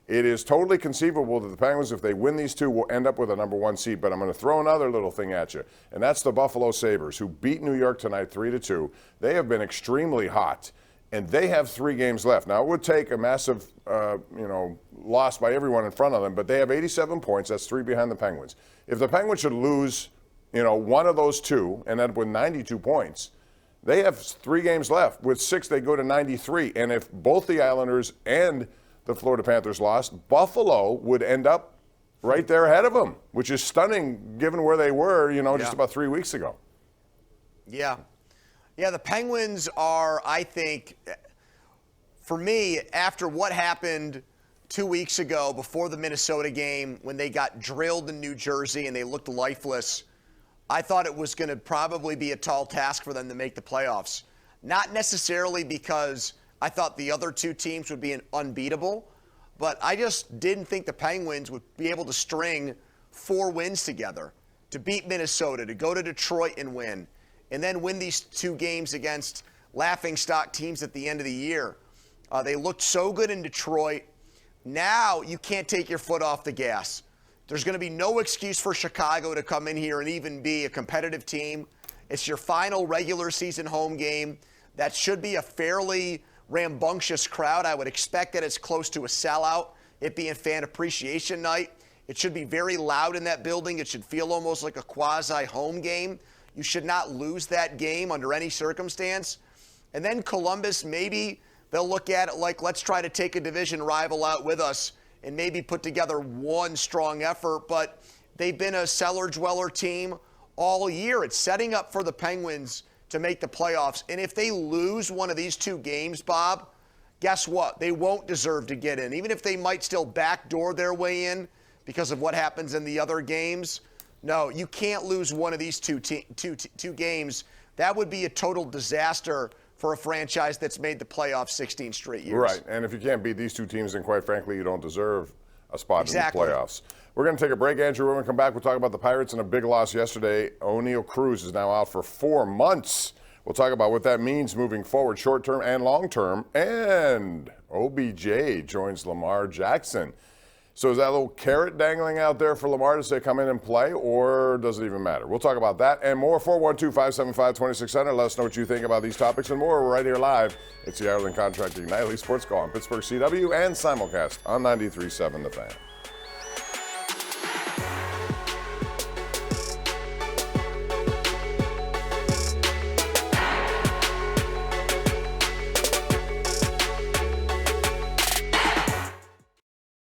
It is totally conceivable that the Penguins, if they win these two, will end up with a number 1 seed. But I'm going to throw another little thing at you, and that's the Buffalo Sabres, who beat New York tonight 3-2. They have been extremely hot, and they have 3 games left. Now, it would take a massive, loss by everyone in front of them, but they have 87 points. That's 3 behind the Penguins. If the Penguins should lose, one of those two and end up with 92 points, they have 3 games left. With 6, they go to 93. And if both the Islanders and the Florida Panthers lost, Buffalo would end up right there ahead of them, which is stunning given where they were, just about 3 weeks ago. Yeah. Yeah, the Penguins are, I think, for me, after what happened 2 weeks ago before the Minnesota game when they got drilled in New Jersey and they looked lifeless, I thought it was going to probably be a tall task for them to make the playoffs. Not necessarily because I thought the other 2 teams would be unbeatable, but I just didn't think the Penguins would be able to string 4 wins together, to beat Minnesota, to go to Detroit and win, and then win these 2 games against laughingstock teams at the end of the year. They looked so good in Detroit. Now you can't take your foot off the gas. There's going to be no excuse for Chicago to come in here and even be a competitive team. It's your final regular season home game. That should be a fairly rambunctious crowd. I would expect that it's close to a sellout, it being fan appreciation night. It should be very loud in that building. It should feel almost like a quasi-home game. You should not lose that game under any circumstance. And then Columbus, maybe they'll look at it like, let's try to take a division rival out with us and maybe put together one strong effort. But they've been a cellar-dweller team all year. It's setting up for the Penguins to make the playoffs. And if they lose one of these 2 games, Bob, guess what? They won't deserve to get in. Even if they might still backdoor their way in because of what happens in the other games. No, you can't lose one of these two games. That would be a total disaster for a franchise that's made the playoffs 16 straight years. Right, and if you can't beat these 2 teams, then quite frankly, you don't deserve a spot in the playoffs. We're going to take a break, Andrew. When we come back, we'll talk about the Pirates and a big loss yesterday. O'Neal Cruz is now out for 4 months. We'll talk about what that means moving forward, short-term and long-term. And OBJ joins Lamar Jackson. So is that little carrot dangling out there for Lamar to say come in and play, or does it even matter? We'll talk about that and more. 412-575-2600. Let us know what you think about these topics and more. We're right here live. It's the Ireland Contracting Nightly Sports Call on Pittsburgh CW and simulcast on 93.7 The Fan.